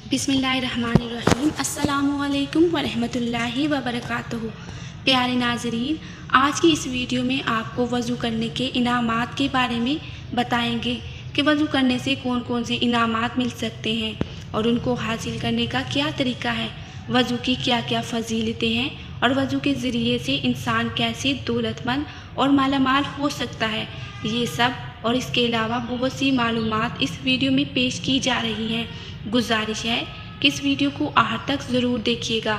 बिस्मिल्लाहिर्रहमानिर्रहीम। अस्सलामुअलैकुम वरहमतुल्लाहि वबरकातुहू। प्यारे नाज़रीन, आज की इस वीडियो में आपको वज़ू करने के इनामात के बारे में बताएंगे कि वज़ू करने से कौन कौन से इनामात मिल सकते हैं और उनको हासिल करने का क्या तरीका है, वज़ू की क्या क्या फ़जीलतें हैं और वज़ू के ज़रिए से इंसान कैसे दौलतमंद और मालामाल हो सकता है। ये सब और इसके अलावा बहुत सी मालूमात इस वीडियो में पेश की जा रही हैं। गुजारिश है कि इस वीडियो को आखिर तक ज़रूर देखिएगा।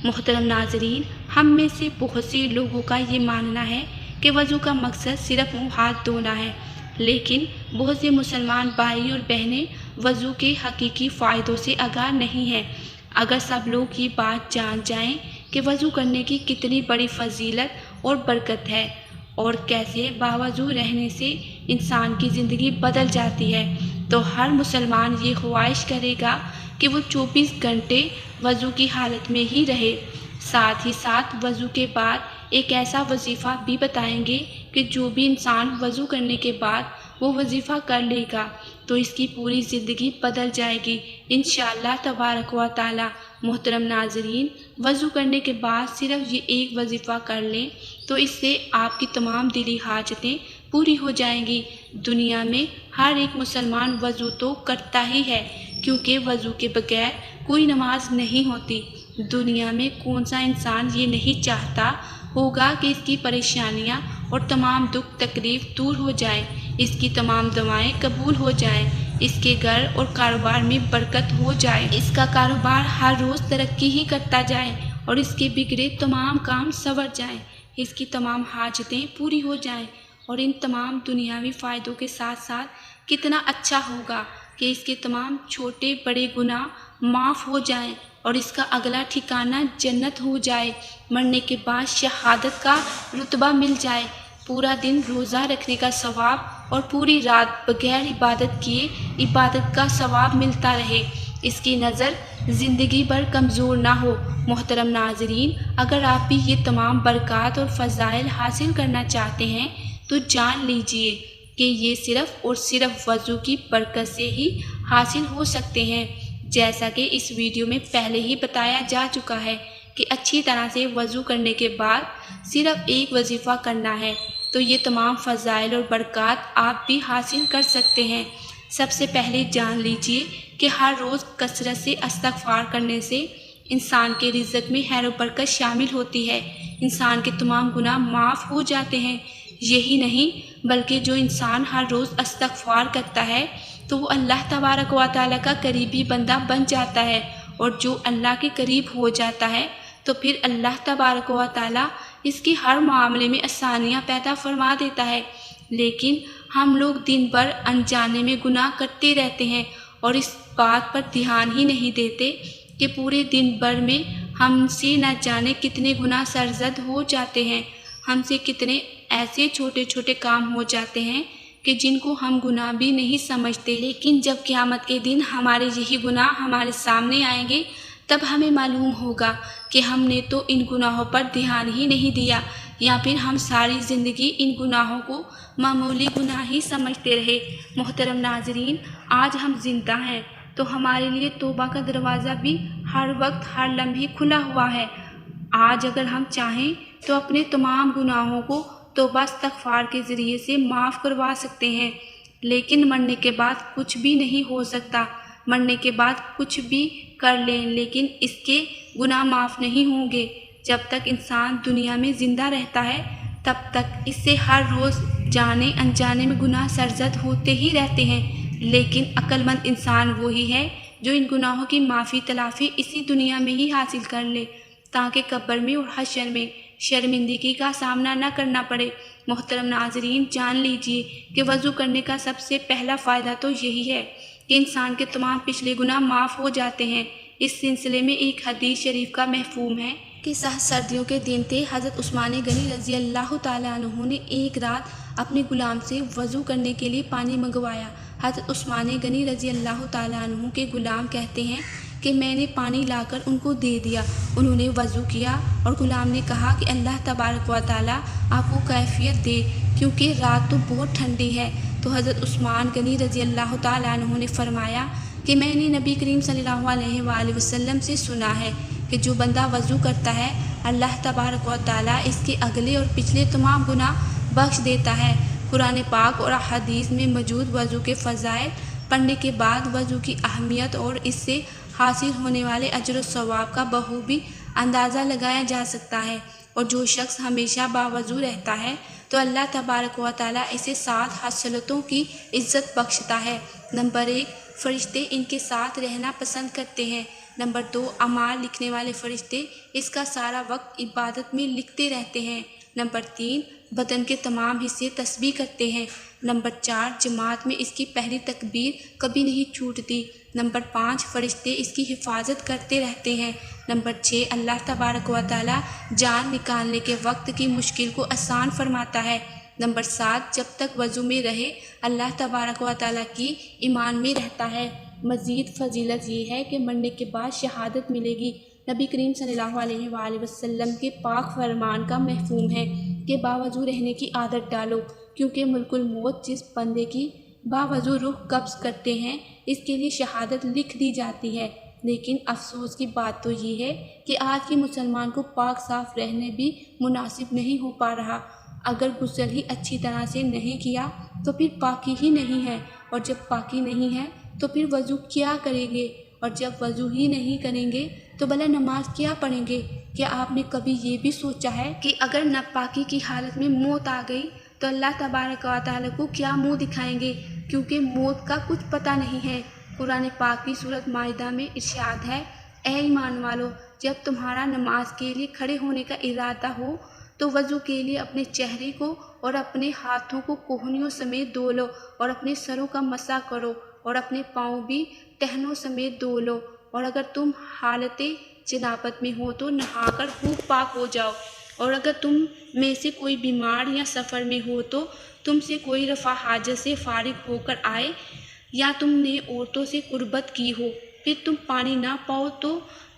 मोहतरम नाजरीन, हम में से बहुत से लोगों का ये मानना है कि वज़ू का मकसद सिर्फ मुँह हाथ धोना है, लेकिन बहुत से मुसलमान भाई और बहनें वज़ू के हकीकी फ़ायदों से आगाह नहीं हैं। अगर सब लोग ये बात जान जाएं कि वज़ू करने की कितनी बड़ी फजीलत और बरकत है और कैसे बावज़ू रहने से इंसान की ज़िंदगी बदल जाती है, तो हर मुसलमान ये ख्वाहिश करेगा कि वो 24 घंटे वज़ू की हालत में ही रहे। साथ ही साथ वज़ू के बाद एक ऐसा वजीफ़ा भी बताएंगे कि जो भी इंसान वज़ू करने के बाद वो वजीफ़ा कर लेगा तो इसकी पूरी ज़िंदगी बदल जाएगी इंशाअल्लाह तबारक व तआला। मोहतरम नाजरीन, वज़ू करने के बाद सिर्फ ये एक वजीफ़ा कर लें तो इससे आपकी तमाम दिली हाजतें पूरी हो जाएंगी। दुनिया में हर एक मुसलमान वज़ू तो करता ही है, क्योंकि वज़ू के बगैर कोई नमाज नहीं होती। दुनिया में कौन सा इंसान ये नहीं चाहता होगा कि इसकी परेशानियां और तमाम दुख तकलीफ़ दूर हो जाए, इसकी तमाम दवाएं कबूल हो जाएं, इसके घर और कारोबार में बरकत हो जाए, इसका कारोबार हर रोज़ तरक्की ही करता जाए और इसके बिगड़े तमाम काम संवर जाएं, इसकी तमाम हाजतें पूरी हो जाएं और इन तमाम दुनियावी फ़ायदों के साथ साथ कितना अच्छा होगा कि इसके तमाम छोटे बड़े गुनाह माफ़ हो जाएं और इसका अगला ठिकाना जन्नत हो जाए, मरने के बाद शहादत का रुतबा मिल जाए, पूरा दिन रोज़ा रखने का सवाब और पूरी रात बगैर इबादत किए इबादत का सवाब मिलता रहे, इसकी नज़र ज़िंदगी भर कमज़ोर ना हो। मोहतरम नाजरीन, अगर आप भी ये तमाम बरक़ात और फ़ज़ाइल हासिल करना चाहते हैं तो जान लीजिए कि ये सिर्फ़ और सिर्फ वज़ू की बरकत से ही हासिल हो सकते हैं। जैसा कि इस वीडियो में पहले ही बताया जा चुका है कि अच्छी तरह से वज़ू करने के बाद सिर्फ एक वजीफ़ा करना है तो ये तमाम फ़ज़ाइल और बरक़ात आप भी हासिल कर सकते हैं। सबसे पहले जान लीजिए कि हर रोज़ कसरत से इस्तिग़फ़ार करने से इंसान के रिज़्क़ में खैर व बरकत शामिल होती है, इंसान के तमाम गुनाह माफ़ हो जाते हैं। यही नहीं बल्कि जो इंसान हर रोज़ इस्तिग़फ़ार करता है तो वो अल्लाह तबारक व तआला का करीबी बंदा बन जाता है और जो अल्लाह के करीब हो जाता है तो फिर अल्लाह तबारक व तआला इसकी हर मामले में आसानियाँ पैदा फरमा देता है। लेकिन हम लोग दिन भर अनजाने में गुनाह करते रहते हैं और इस बात पर ध्यान ही नहीं देते कि पूरे दिन भर में हमसे न जाने कितने गुनाह सरज़द हो जाते हैं, हमसे कितने ऐसे छोटे छोटे काम हो जाते हैं कि जिनको हम गुनाह भी नहीं समझते। लेकिन जब क़यामत के दिन हमारे यही गुनाह हमारे सामने आएंगे तब हमें मालूम होगा कि हमने तो इन गुनाहों पर ध्यान ही नहीं दिया, या फिर हम सारी ज़िंदगी इन गुनाहों को मामूली गुनाह ही समझते रहे। मोहतरम नाजरीन, आज हम जिंदा हैं तो हमारे लिए तौबा का दरवाज़ा भी हर वक्त हर लम्हे खुला हुआ है। आज अगर हम चाहें तो अपने तमाम गुनाहों को तौबा इस्तिग़फ़ार के ज़रिए से माफ़ करवा सकते हैं, लेकिन मरने के बाद कुछ भी नहीं हो सकता। मरने के बाद कुछ भी कर लें लेकिन इसके गुनाह माफ़ नहीं होंगे। जब तक इंसान दुनिया में ज़िंदा रहता है तब तक इससे हर रोज़ जाने अनजाने में गुनाह सरज़द होते ही रहते हैं, लेकिन अक्लमंद इंसान वही है जो इन गुनाहों की माफ़ी तलाफ़ी इसी दुनिया में ही हासिल कर ले, ताकि कब्र में और हश्र में शर्मिंदगी का सामना न करना पड़े। मोहतरम नाजरीन, जान लीजिए कि वज़ू करने का सबसे पहला फ़ायदा तो यही है कि इंसान के तमाम पिछले गुनाह माफ़ हो जाते हैं। इस सिलसिले में एक हदीस शरीफ का महफूम है कि सर्दियों के दिन थे, हज़रत उस्मान गनी रज़ी अल्लाह तआला अन्हु ने एक रात अपने गुलाम से वज़ू करने के लिए पानी मंगवाया। हज़रत उस्मान गनी रज़ी अल्लाह तआला अन्हु के गुलाम कहते हैं कि मैंने पानी लाकर उनको दे दिया, उन्होंने वज़ू किया और गुलाम ने कहा कि अल्लाह तबारक व तआला आपको कैफियत दे, क्योंकि रात तो बहुत ठंडी है। तो हज़रत उस्मान गनी रज़ी अल्लाह तआला अन्हु ने फरमाया कि मैंने नबी करीम सल्लल्लाहु अलैहि वसल्लम से सुना है कि जो बंदा वज़ू करता है अल्लाह तबारक व तआला इसके अगले और पिछले तमाम गुनाह बख्श देता है। कुरान पाक और हदीस में मौजूद वज़ू के फ़ज़ाइल पढ़ने के बाद वज़ू की अहमियत और इससे हासिल होने वाले अजर व सवाब का बखूबी अंदाज़ा लगाया जा सकता है। और जो शख्स हमेशा बावज़ू रहता है तो अल्लाह तबारक व तआला इसे 7 हसलतों की इज़्ज़त बख्शता है। नंबर 1, फ़रिश्ते इनके साथ रहना पसंद करते हैं। नंबर 2, अमाल लिखने वाले फ़रिश्ते इसका सारा वक्त इबादत में लिखते रहते हैं। नंबर 3, बदन के तमाम हिस्से तस्बीह करते हैं। नंबर 4, जमात में इसकी पहली तकबीर कभी नहीं छूटती। नंबर 5, फ़रिश्ते इसकी हिफाजत करते रहते हैं। नंबर 6, अल्लाह तबारक व तआला जान निकालने के वक्त की मुश्किल को आसान फरमाता है। नंबर 7, जब तक वज़ू में रहे अल्लाह तबारक व तआला की ईमान में रहता है। मज़ीद फ़जीलत ये है कि मरने के बाद शहादत मिलेगी। नबी करीम सल्लल्लाहु अलैहि वसल्लम के पाक फरमान का महफूम है कि बावज़ू रहने की आदत डालो, क्योंकि मुल्कुल मौत जिस बंदे की बावज़ू रूह कब्ज़ करते हैं इसके लिए शहादत लिख दी जाती है। लेकिन अफसोस की बात तो ये है कि आज के मुसलमान को पाक साफ़ रहने भी मुनासिब नहीं हो पा रहा। अगर गुस्ल ही अच्छी तरह से नहीं किया तो फिर पाकी ही नहीं है, और जब पाकी नहीं है तो फिर वज़ू क्या करेंगे, और जब वज़ू ही नहीं करेंगे तो भला नमाज क्या पढ़ेंगे। क्या आपने कभी ये भी सोचा है कि अगर नापाकी की हालत में मौत आ गई तो अल्लाह तबारक व तआला को क्या मुँह दिखाएंगे, क्योंकि मौत का कुछ पता नहीं है। कुरान पाक की सूरत माइदा में इरशाद है, ऐ ईमान वालो, जब तुम्हारा नमाज के लिए खड़े होने का इरादा हो तो वज़ू के लिए अपने चेहरे को और अपने हाथों को कोहनियों समेत धो लो, और अपने सरों का मसा करो, और अपने पाँव भी टहनों समेत धो लो। और अगर तुम हालत जनाबत में हो तो नहाकर खूब पाक हो जाओ। और अगर तुम में से कोई बीमार या सफ़र में हो तो तुमसे कोई रफ़ा हाजत से फारिग होकर आए, या तुमने औरतों से कुर्बत की हो, फिर तुम पानी ना पाओ तो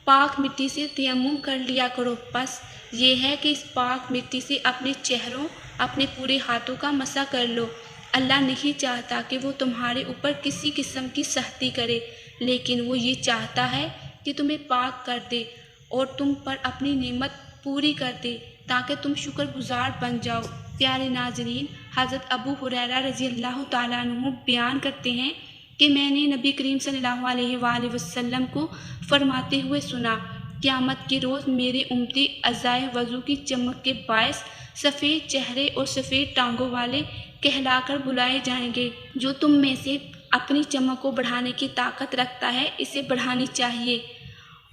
पाक मिट्टी से तयम्मुम कर लिया करो। बस ये है कि इस पाक मिट्टी से अपने चेहरों, अपने पूरे हाथों का मसा कर लो। अल्लाह नहीं चाहता कि वो तुम्हारे ऊपर किसी किस्म की सख्ती करे, लेकिन वो ये चाहता है कि तुम्हें पाक कर दे और तुम पर अपनी नेमत पूरी कर दे, ताकि तुम शुक्रगुजार बन जाओ। प्यारे नाज़रीन, हज़रत अबू हुरैरा रज़ियल्लाहु ताला अन्हु बयान करते हैं कि मैंने नबी करीम सल्लल्लाहु अलैहि वसल्लम को फरमाते हुए सुना, क़यामत के रोज़ मेरे उम्मती अज़ाए वज़ू की चमक के बायस सफ़ेद चेहरे और सफ़ेद टांगों वाले कहलाकर बुलाए जाएंगे। जो तुम में से अपनी चमक को बढ़ाने की ताकत रखता है, इसे बढ़ानी चाहिए।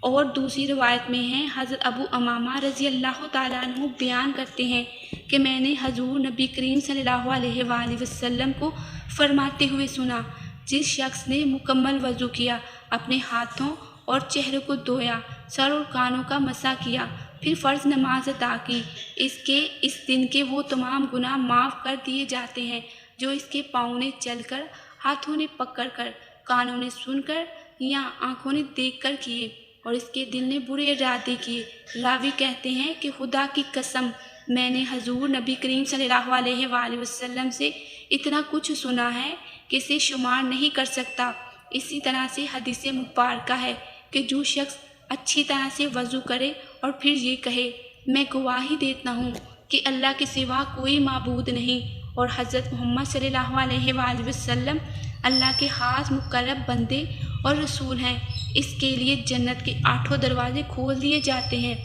और दूसरी रवायत में है, हज़रत अबू अमामा रज़ियल्लाहु ताला अन्हु बयान करते हैं कि मैंने हजूर नबी करीम सल्लल्लाहु अलैहि वसल्लम को फरमाते हुए सुना, जिस शख्स ने मुकम्मल वज़ू किया, अपने हाथों और चेहरे को धोया, सर और कानों का मसा किया, फिर फ़र्ज़ नमाज अदा की, इस दिन के वो तमाम गुनाह माफ़ कर दिए जाते हैं जो इसके पाँव ने चलकर, हाथों ने पकड़कर, कानों ने सुनकर या आँखों ने देखकर किए, और इसके दिल ने बुरे इरादे किए। रावी कहते हैं कि खुदा की कसम, मैंने हजूर नबी करीम सल्लल्लाहु अलैहि वसल्लम से इतना कुछ सुना है कि इसे शुमार नहीं कर सकता। इसी तरह से हदीस मुबारका है कि जो शख्स अच्छी तरह से वज़ू करे और फिर ये कहे, मैं गवाही देता हूँ कि अल्लाह के सिवा कोई माबूद नहीं, और हज़रत मोहम्मद सल्लल्लाहु अलैहि वसल्लम अल्लाह के खास मुकर्रब बंदे और रसूल हैं, इसके लिए जन्नत के 8 दरवाज़े खोल दिए जाते हैं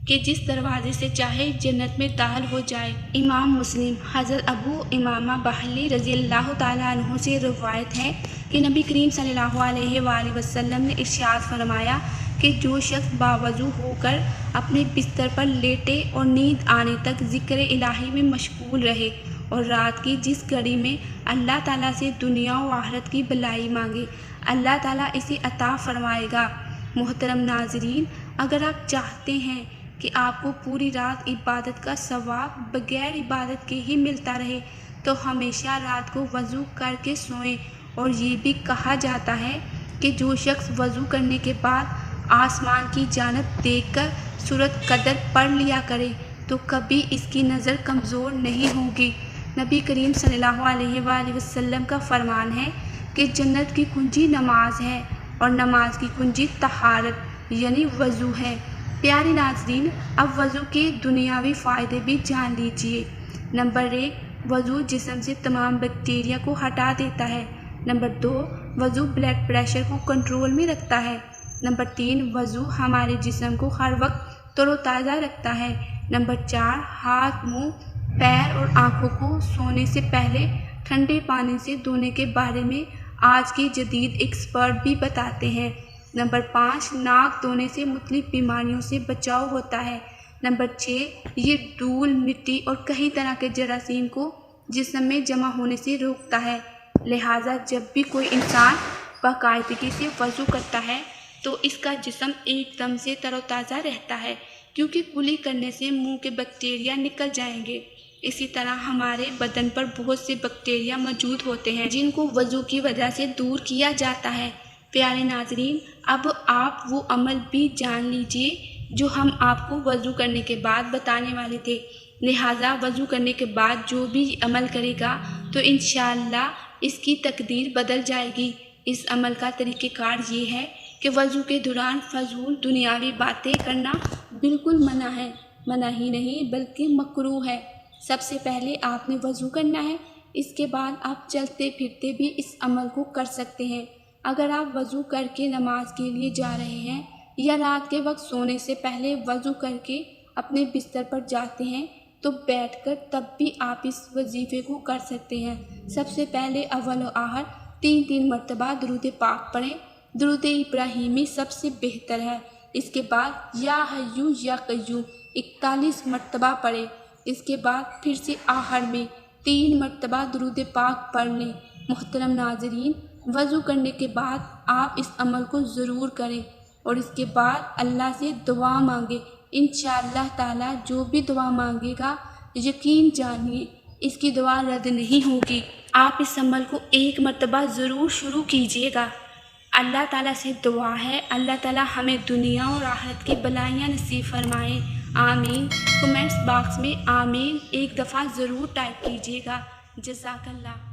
कि जिस दरवाज़े से चाहे जन्नत में दाखिल हो जाए। इमाम मुस्लिम हज़रत अबू इमामा बहली रज़ियल्लाहु ताला अन्हु से रवायत है कि नबी करीम सल्लल्लाहु अलैहि वसल्लम ने इरशाद फरमाया कि जो शख्स बावज़ू होकर अपने बिस्तर पर लेटे और नींद आने तक ज़िक्र इलाही में मशगूल रहे और रात की जिस घड़ी में अल्लाह ताला से दुनिया और आखिरत की भलाई मांगे, अल्लाह ताला इसे अता फरमाएगा। मोहतरम नाज़रीन, अगर आप चाहते हैं कि आपको पूरी रात इबादत का सवाब बग़ैर इबादत के ही मिलता रहे तो हमेशा रात को वज़ू करके सोएं। और ये भी कहा जाता है कि जो शख्स वज़ू करने के बाद आसमान की जानब देखकर सूरत कदर पढ़ लिया करे तो कभी इसकी नज़र कमज़ोर नहीं होगी। नबी करीम सल्लल्लाहु अलैहि वसल्लम का फरमान है कि जन्नत की कुंजी नमाज है और नमाज की कुंजी तहारत यानी वज़ू है। प्यारे नाज़रीन, अब वज़ू के दुनियावी फ़ायदे भी जान लीजिए। नंबर 1, वज़ू जिस्म से तमाम बैक्टीरिया को हटा देता है। नंबर 2, वज़ू ब्लड प्रेशर को कंट्रोल में रखता है। नंबर 3, वज़ू हमारे जिस्म को हर वक्त तरोताज़ा रखता है। नंबर 4, हाथ, मुंह, पैर और आँखों को सोने से पहले ठंडे पानी से धोने के बारे में आज के जदीद एक्सपर्ट भी बताते हैं। नंबर 5, नाक धोने से मुख्तलिफ बीमारियों से बचाव होता है। नंबर 6, ये धूल, मिट्टी और कई तरह के जरासीम को जिस्म में जमा होने से रोकता है। लिहाजा जब भी कोई इंसान बाकायदगी से वज़ू करता है तो इसका जिस्म एकदम से तरोताज़ा रहता है, क्योंकि कुली करने से मुंह के बैक्टीरिया निकल जाएंगे। इसी तरह हमारे बदन पर बहुत से बैक्टीरिया मौजूद होते हैं जिनको वज़ू की वजह से दूर किया जाता है। प्यारे नाज़रीन, अब आप वो अमल भी जान लीजिए जो हम आपको वज़ू करने के बाद बताने वाले थे। लिहाजा वज़ू करने के बाद जो भी अमल करेगा तो इंशाअल्लाह इसकी तकदीर बदल जाएगी। इस अमल का तरीक़ेकार ये है कि वज़ू के दौरान फ़ज़ूल दुनियावी बातें करना बिल्कुल मना है। मना ही नहीं बल्कि मकरूह है। सबसे पहले आपने वज़ू करना है, इसके बाद आप चलते फिरते भी इस अमल को कर सकते हैं। अगर आप वज़ू करके नमाज के लिए जा रहे हैं या रात के वक्त सोने से पहले वज़ू करके अपने बिस्तर पर जाते हैं तो बैठकर तब भी आप इस वजीफ़े को कर सकते हैं। सबसे पहले अव्वल आहर 3 मरतबा दुरूद पाक पढ़ें। दुरूद इब्राहीमी सबसे बेहतर है। इसके बाद या हय्यू या क़य्यूम 41 मरतबा पढ़ें। इसके बाद फिर से आहर में 3 मरतबा दुरूद पाक पढ़ लें। मोहतरम नाज़रीन, वज़ू करने के बाद आप इस अमल को ज़रूर करें और इसके बाद अल्लाह से दुआ मांगे। इंशाअल्लाह ताला जो भी दुआ मांगेगा यकीन जानिए इसकी दुआ रद्द नहीं होगी। आप इस अमल को 1 मरतबा ज़रूर शुरू कीजिएगा। अल्लाह ताला से दुआ है अल्लाह ताला हमें दुनिया और आखिरत की भलाइयाँ नसीब फरमाएँ। आमीन। कमेंट्स बॉक्स में आमीन एक दफ़ा ज़रूर टाइप कीजिएगा। जज़ाकल्लाह।